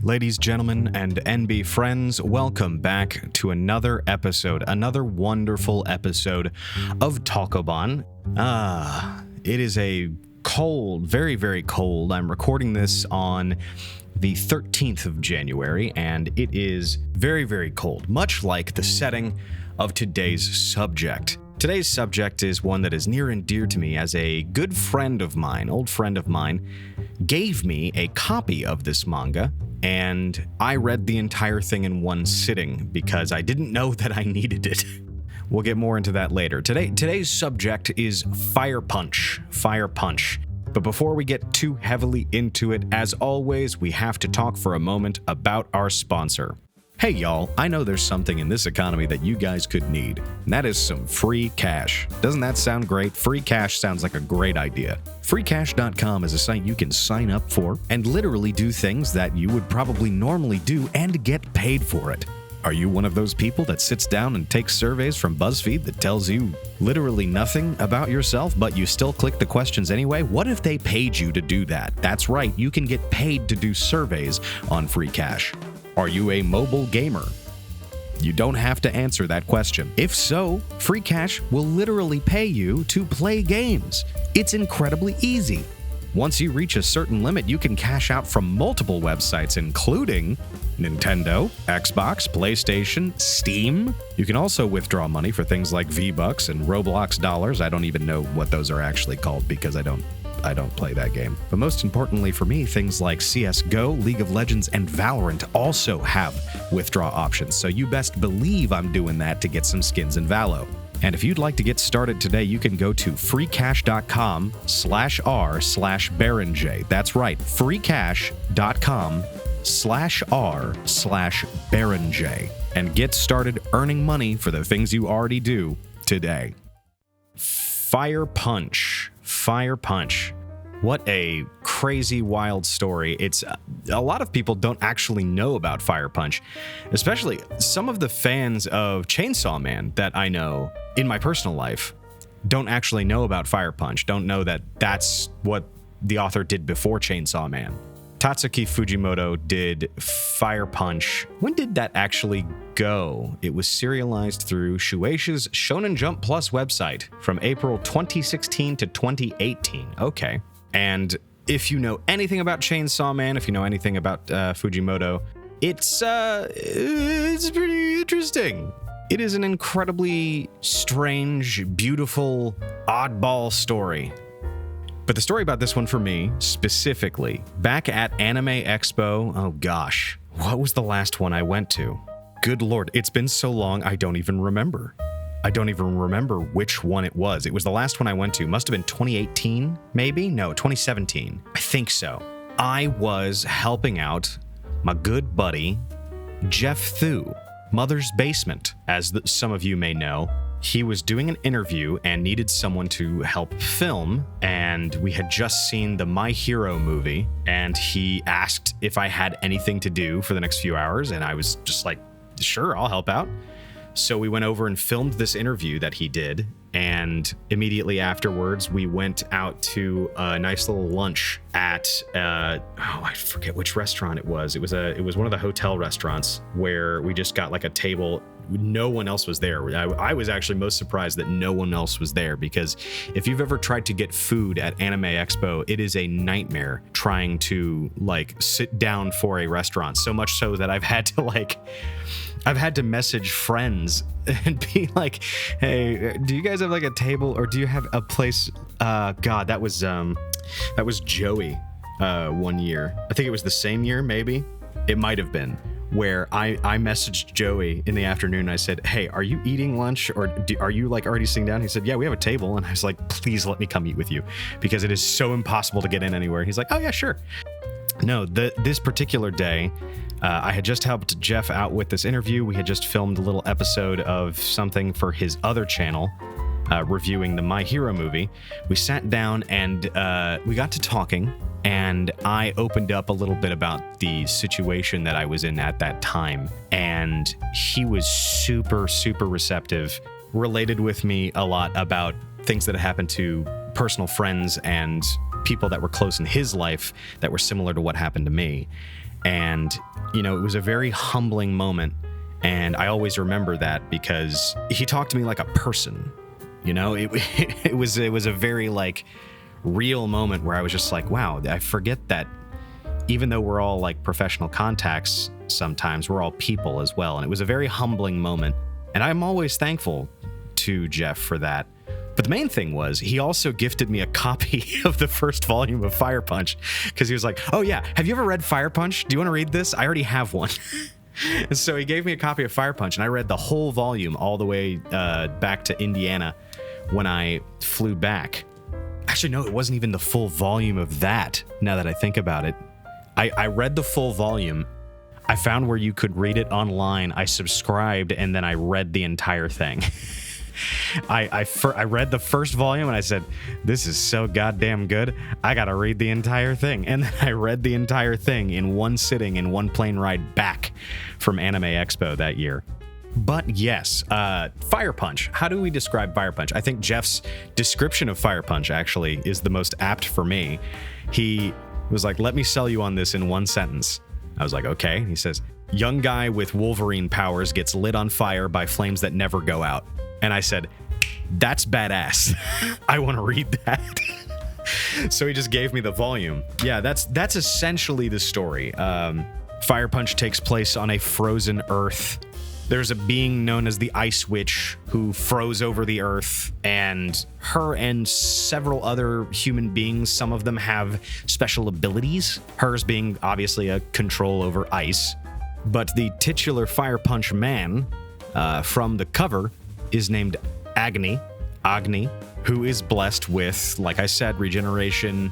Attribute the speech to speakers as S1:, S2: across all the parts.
S1: Ladies, gentlemen, and NB friends, welcome back to another wonderful episode of Talkōbon. It is a cold, very, very cold. I'm recording this on the 13th of January, and it is very, very cold, much like the setting of today's subject. Today's subject is one that is near and dear to me, as a good friend of mine, old friend of mine, gave me a copy of this manga, and I read the entire thing in one sitting because I didn't know that I needed it. We'll get more into that later. Today's subject is Fire Punch. Fire Punch. But before we get too heavily into it, as always, we have to talk for a moment about our sponsor. Hey y'all, I know there's something in this economy that you guys could need, and that is some free cash. Doesn't that sound great? Free cash sounds like a great idea. Freecash.com is a site you can sign up for and literally do things that you would probably normally do and get paid for it. Are you one of those people that sits down and takes surveys from BuzzFeed that tells you literally nothing about yourself, but you still click the questions anyway? What if they paid you to do that? That's right, you can get paid to do surveys on Free Cash. Are you a mobile gamer? You don't have to answer that question. If so, Free Cash will literally pay you to play games. It's incredibly easy. Once you reach a certain limit, you can cash out from multiple websites, including Nintendo, Xbox, PlayStation, Steam. You can also withdraw money for things like V-Bucks and Roblox dollars. I don't even know what those are actually called because I don't play that game. But most importantly for me, things like CSGO, League of Legends, and Valorant also have withdraw options, so you best believe I'm doing that to get some skins in Valo. And if you'd like to get started today, you can go to freecash.com/r/BaronJ. That's right, freecash.com/r/BaronJ, and get started earning money for the things you already do today. Fire Punch. Fire Punch. What a crazy, wild story. It's a lot of people don't actually know about Fire Punch, especially some of the fans of Chainsaw Man that I know in my personal life don't actually know about Fire Punch, don't know that that's what the author did before Chainsaw Man. Tatsuki Fujimoto did Fire Punch. When did that actually go? It was serialized through Shueisha's Shonen Jump Plus website from April 2016 to 2018. Okay. And if you know anything about Chainsaw Man, if you know anything about Fujimoto, it's pretty interesting. It is an incredibly strange, beautiful, oddball story. But the story about this one for me, specifically, back at Anime Expo, oh gosh, what was the last one I went to? Good Lord, it's been so long, I don't even remember. I don't even remember which one it was. It was the last one I went to. Must have been 2018, maybe? No, 2017. I think so. I was helping out my good buddy, Jeff Thu, Mother's Basement, as some of you may know. He was doing an interview and needed someone to help film, and we had just seen the My Hero movie, and he asked if I had anything to do for the next few hours, and I was just like, sure, I'll help out. So we went over and filmed this interview that he did, and immediately afterwards, we went out to a nice little lunch at, I forget which restaurant it was. It was one of the hotel restaurants where we just got like a table. No one else was there. I was actually most surprised that no one else was there, because if you've ever tried to get food at Anime Expo, it is a nightmare trying to like sit down for a restaurant. So much so that I've had to message friends and be like, hey, do you guys have like a table, or do you have a place? God, that was Joey 1 year. I think it was the same year, maybe. It might have been, where I messaged Joey in the afternoon. I said, hey, are you eating lunch, or are you like already sitting down? He said, yeah, we have a table. And I was like, please let me come eat with you, because it is so impossible to get in anywhere. He's like, oh yeah, sure. No, this particular day, I had just helped Jeff out with this interview. We had just filmed a little episode of something for his other channel, reviewing the My Hero movie. We sat down and we got to talking, and I opened up a little bit about the situation that I was in at that time. And he was super, super receptive, related with me a lot about things that had happened to personal friends and people that were close in his life that were similar to what happened to me. And, you know, it was a very humbling moment. And I always remember that because he talked to me like a person, you know, it was a very like real moment where I was just like, wow, I forget that even though we're all like professional contacts, sometimes we're all people as well. And it was a very humbling moment. And I'm always thankful to Jeff for that. But the main thing was he also gifted me a copy of the first volume of Fire Punch because he was like, oh yeah, have you ever read Fire Punch? Do you want to read this? I already have one. And so he gave me a copy of Fire Punch and I read the whole volume all the way back to Indiana when I flew back. Actually, no, it wasn't even the full volume of that, now that I think about it. I read the full volume. I found where you could read it online. I subscribed, and then I read the entire thing. I read the first volume, and I said, this is so goddamn good. I gotta read the entire thing. And then I read the entire thing in one sitting, in one plane ride back from Anime Expo that year. But yes, Fire Punch. How do we describe Fire Punch? I think Jeff's description of Fire Punch actually is the most apt for me. He was like, let me sell you on this in one sentence. I was like, okay. He says, young guy with Wolverine powers gets lit on fire by flames that never go out. And I said, that's badass. I want to read that. So he just gave me the volume. Yeah, that's essentially the story. Fire Punch takes place on a frozen Earth. There's a being known as the Ice Witch who froze over the Earth, and her and several other human beings, some of them have special abilities, hers being obviously a control over ice. But the titular Fire Punch man from the cover is named Agni, who is blessed with, like I said, regeneration,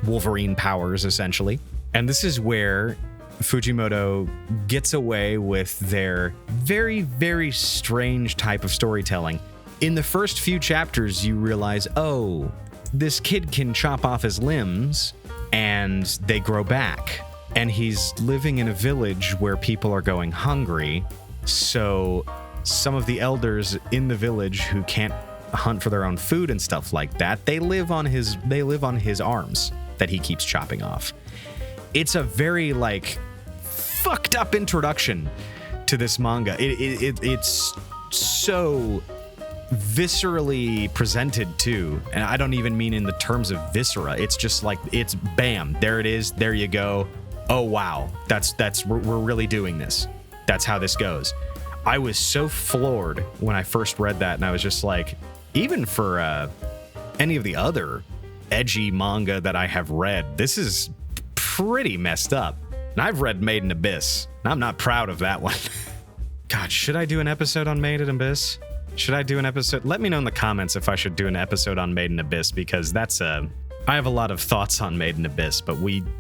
S1: Wolverine powers, essentially. And this is where Fujimoto gets away with their very, very strange type of storytelling. In the first few chapters, you realize, oh, this kid can chop off his limbs and they grow back. And he's living in a village where people are going hungry. So some of the elders in the village who can't hunt for their own food and stuff like that, they live on his arms that he keeps chopping off. It's a very like fucked up introduction to this manga. It's so viscerally presented too, and I don't even mean in the terms of viscera. It's just like, it's bam, there it is, there you go. Oh wow, we're really doing this. That's how this goes. I was so floored when I first read that, and I was just like, even for any of the other edgy manga that I have read, this is pretty messed up. And I've read Made in Abyss, and I'm not proud of that one. God, should I do an episode on Made in Abyss? Should I do an episode? Let me know in the comments if I should do an episode on Made in Abyss, because that's I have a lot of thoughts on Made in Abyss, but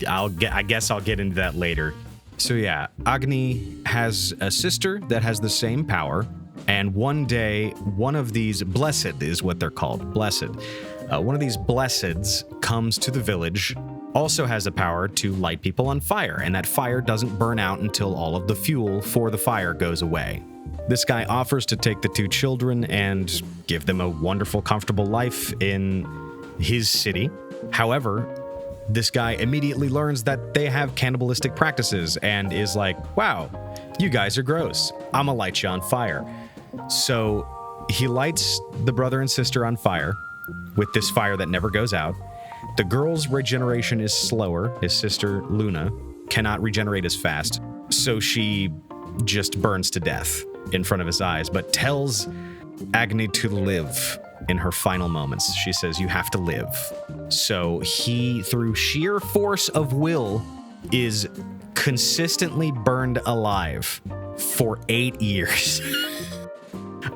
S1: I guess I'll get into that later. So yeah, Agni has a sister that has the same power, and one day, one of these blessed is what they're called, blessed. One of these blesseds comes to the village, also has the power to light people on fire, and that fire doesn't burn out until all of the fuel for the fire goes away. This guy offers to take the two children and give them a wonderful, comfortable life in his city. However, this guy immediately learns that they have cannibalistic practices and is like, wow, you guys are gross. I'm gonna light you on fire. So he lights the brother and sister on fire with this fire that never goes out. The girl's regeneration is slower. His sister, Luna, cannot regenerate as fast, so she just burns to death in front of his eyes, but tells Agni to live in her final moments. She says, you have to live. So he, through sheer force of will, is consistently burned alive for 8 years.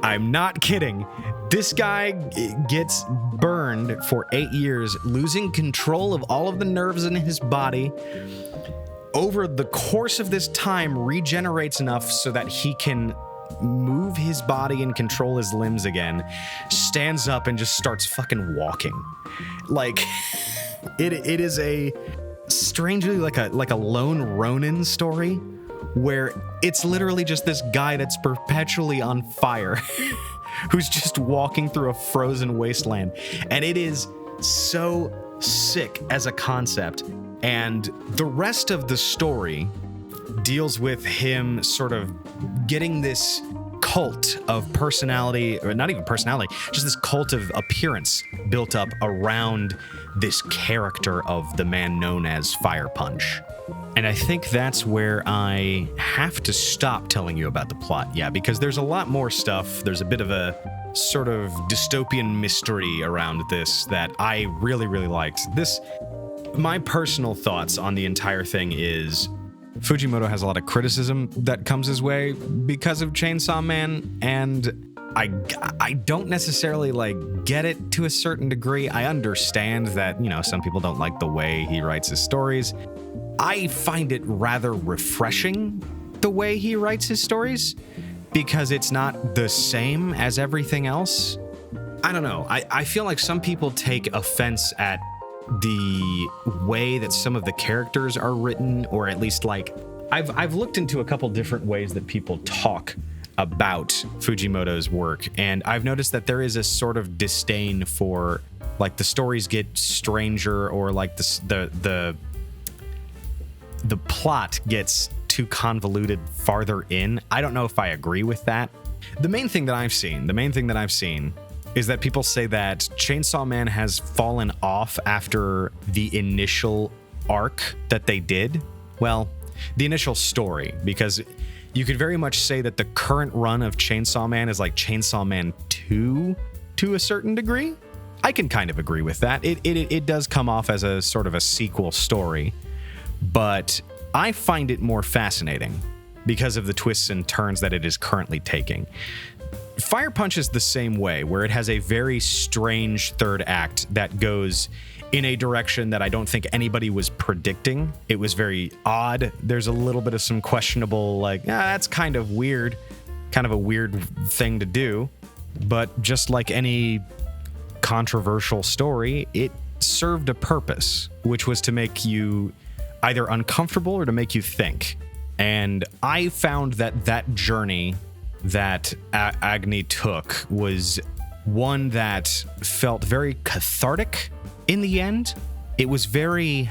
S1: I'm not kidding. This guy gets burned for 8 years, losing control of all of the nerves in his body. Over the course of this time, regenerates enough so that he can move his body and control his limbs again, stands up and just starts fucking walking. Like, it is a strangely like a lone Ronin story where it's literally just this guy that's perpetually on fire who's just walking through a frozen wasteland. And it is so sick as a concept. And the rest of the story deals with him sort of getting this cult of personality, or not even personality, just this cult of appearance built up around this character of the man known as Fire Punch. And I think that's where I have to stop telling you about the plot, yeah, because there's a lot more stuff. There's a bit of a sort of dystopian mystery around this that I really, really liked. My personal thoughts on the entire thing is Fujimoto has a lot of criticism that comes his way because of Chainsaw Man, and I don't necessarily get it to a certain degree. I understand that, some people don't like the way he writes his stories. I find it rather refreshing the way he writes his stories because it's not the same as everything else. I don't know. I feel like some people take offense at the way that some of the characters are written, or at least I've looked into a couple different ways that people talk about Fujimoto's work, and I've noticed that there is a sort of disdain for the stories get stranger, or the plot gets too convoluted farther in. I don't know if I agree with that. The main thing that I've seen is that people say that Chainsaw Man has fallen off after the initial arc that they did. Well, the initial story, because you could very much say that the current run of Chainsaw Man is like Chainsaw Man 2 to a certain degree. I can kind of agree with that. It does come off as a sort of a sequel story, but I find it more fascinating because of the twists and turns that it is currently taking. Fire Punch is the same way, where it has a very strange third act that goes in a direction that I don't think anybody was predicting. It was very odd. There's a little bit of some questionable, that's kind of weird, kind of a weird thing to do. But just like any controversial story, it served a purpose, which was to make you either uncomfortable or to make you think. And I found that journey that Agni took was one that felt very cathartic in the end. It was very,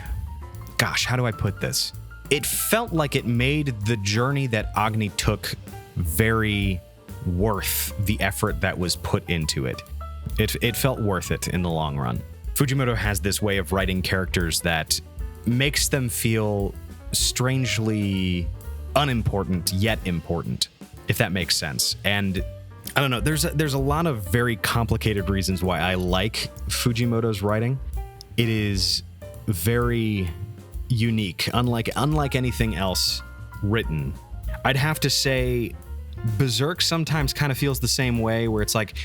S1: how do I put this? It felt like it made the journey that Agni took very worth the effort that was put into it. It felt worth it in the long run. Fujimoto has this way of writing characters that makes them feel strangely unimportant yet important, if that makes sense. And I don't know, there's a lot of very complicated reasons why I like Fujimoto's writing. It is very unique, unlike anything else written. I'd have to say Berserk sometimes kind of feels the same way, where it's like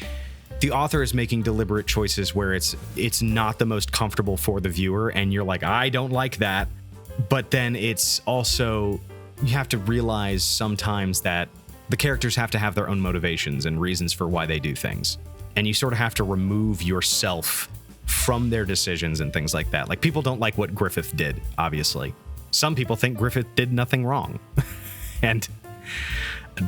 S1: the author is making deliberate choices where it's not the most comfortable for the viewer, and you're like, I don't like that. But then it's also, you have to realize sometimes that the characters have to have their own motivations and reasons for why they do things. And you sort of have to remove yourself from their decisions and things like that. Like, people don't like what Griffith did, obviously. Some people think Griffith did nothing wrong. And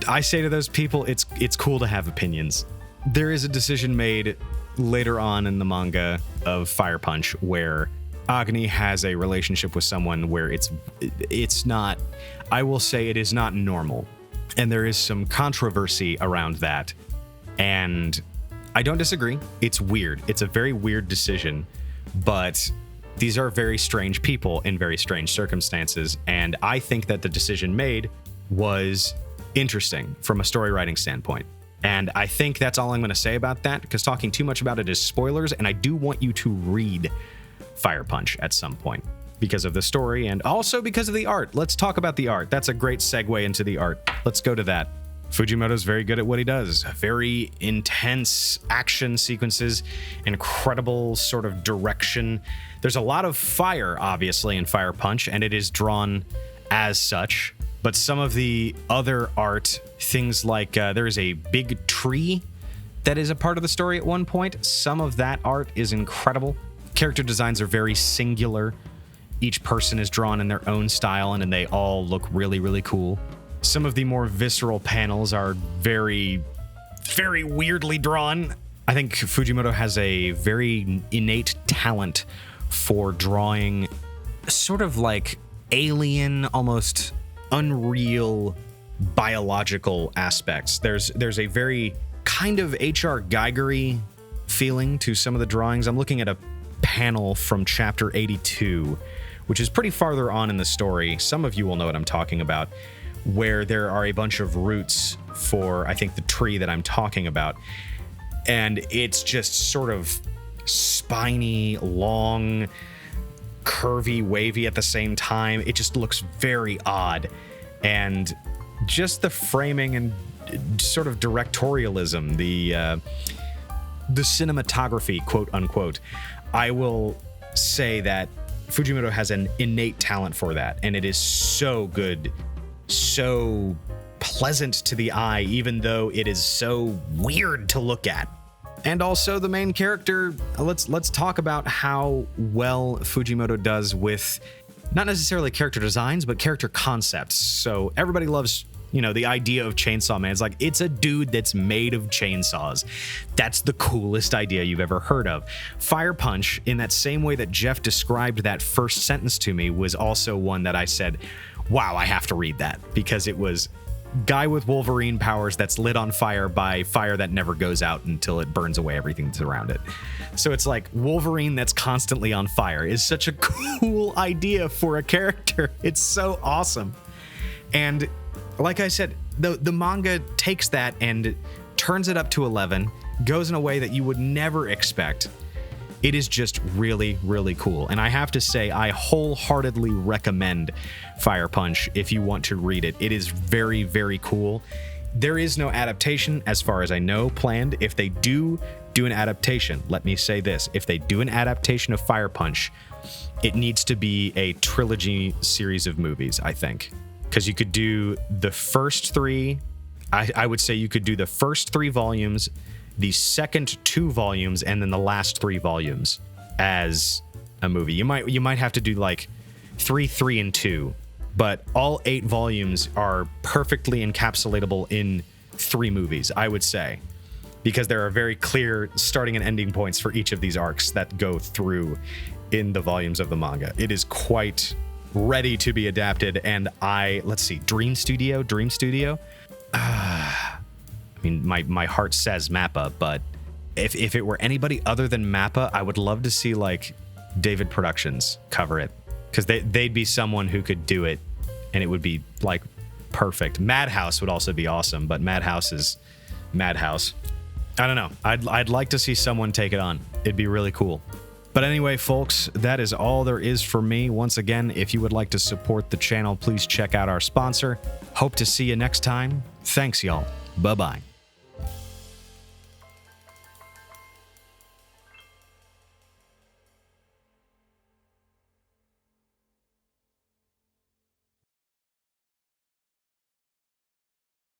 S1: I say to those people, it's cool to have opinions. There is a decision made later on in the manga of Fire Punch where Agni has a relationship with someone where it's not, I will say it is not normal. And there is some controversy around that. And I don't disagree. It's weird. It's a very weird decision, but these are very strange people in very strange circumstances. And I think that the decision made was interesting from a story writing standpoint. And I think that's all I'm going to say about that, because talking too much about it is spoilers, and I do want you to read Fire Punch at some point because of the story and also because of the art. Let's talk about the art. That's a great segue into the art. Let's go to that. Fujimoto's very good at what he does. Very intense action sequences, incredible sort of direction. There's a lot of fire, obviously, in Fire Punch, and it is drawn as such. But some of the other art, things like there is a big tree that is a part of the story at one point. Some of that art is incredible. Character designs are very singular. Each person is drawn in their own style, and they all look really, really cool. Some of the more visceral panels are very, very weirdly drawn. I think Fujimoto has a very innate talent for drawing sort of like alien, almost unreal biological aspects. There's a very kind of H.R. Geiger-y feeling to some of the drawings. I'm looking at a panel from chapter 82, which is pretty farther on in the story. Some of you will know what I'm talking about, where there are a bunch of roots for, I think, the tree that I'm talking about. And it's just sort of spiny, long, curvy, wavy at the same time. It just looks very odd. And just the framing and sort of directorialism, the cinematography, quote unquote, I will say that Fujimoto has an innate talent for that, and it is so good, so pleasant to the eye, even though it is so weird to look at. And also the main character, let's talk about how well Fujimoto does with not necessarily character designs, but character concepts. So everybody loves, the idea of Chainsaw Man. It's like, it's a dude that's made of chainsaws. That's the coolest idea you've ever heard of. Fire Punch, in that same way that Jeff described that first sentence to me, was also one that I said, wow, I have to read that, because it was guy with Wolverine powers that's lit on fire by fire that never goes out until it burns away everything that's around it. So it's like Wolverine that's constantly on fire is such a cool idea for a character. It's so awesome. And like I said, the manga takes that and turns it up to 11, goes in a way that you would never expect. It is just really, really cool. And I have to say, I wholeheartedly recommend Fire Punch if you want to read it. It is very, very cool. There is no adaptation, as far as I know, planned. If they do an adaptation, let me say this. If they do an adaptation of Fire Punch, it needs to be a trilogy series of movies, I think. Because you could do the first three. I would say you could do the first 3 volumes, the second 2 volumes, and then the last 3 volumes as a movie. You might have to do like 3, 3, and 2, but all 8 volumes are perfectly encapsulatable in 3 movies, I would say, because there are very clear starting and ending points for each of these arcs that go through in the volumes of the manga. It is quite ready to be adapted, and let's see, Dream Studio. I mean, my heart says Mappa, but if it were anybody other than Mappa, I would love to see like David Productions cover it, because they'd be someone who could do it, and it would be like perfect. Madhouse would also be awesome, but Madhouse is Madhouse. I don't know. I'd like to see someone take it on. It'd be really cool. But anyway, folks, that is all there is for me. Once again, if you would like to support the channel, please check out our sponsor. Hope to see you next time. Thanks, y'all. Bye-bye.